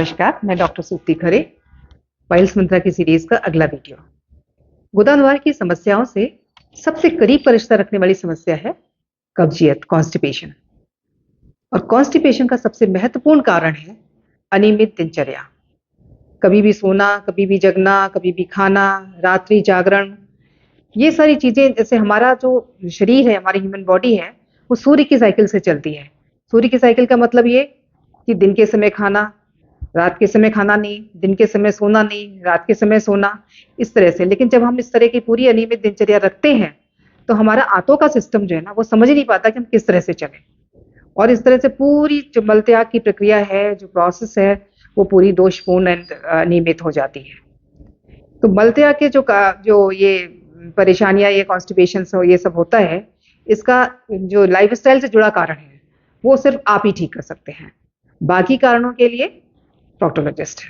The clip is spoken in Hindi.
नमस्कार, मैं डॉक्टर सूक्ति खरे। पाइल्स मंत्रा की सीरीज का अगला वीडियो। गुदाद्वार की समस्याओं से सबसे करीब का रिश्ता रखने वाली समस्या है कब्जियत, कॉन्स्टिपेशन। और कॉन्स्टिपेशन का सबसे महत्वपूर्ण कारण है अनियमित दिनचर्या। कभी भी सोना, कभी भी जगना, कभी भी खाना, रात्रि जागरण, ये सारी चीजें। जैसे हमारा जो शरीर है, हमारी ह्यूमन बॉडी है, वो सूर्य की साइकिल से चलती है। सूर्य की साइकिल का मतलब ये कि दिन के समय खाना, रात के समय खाना नहीं, दिन के समय सोना नहीं, रात के समय सोना, इस तरह से। लेकिन जब हम इस तरह की पूरी अनियमित दिनचर्या रखते हैं तो हमारा आंतों का सिस्टम जो है ना, वो समझ ही नहीं पाता कि हम किस तरह से चलें। और इस तरह से पूरी जो मलत्याग की प्रक्रिया है, जो प्रोसेस है, वो पूरी दोषपूर्ण एंड अनियमित हो जाती है। तो मलत्याग के जो ये परेशानियां, ये कॉन्स्टिपेशन ये सब होता है, इसका जो लाइफस्टाइल से जुड़ा कारण है वो सिर्फ आप ही ठीक कर सकते हैं। बाकी कारणों के लिए प्रोक्टोलॉजिस्ट।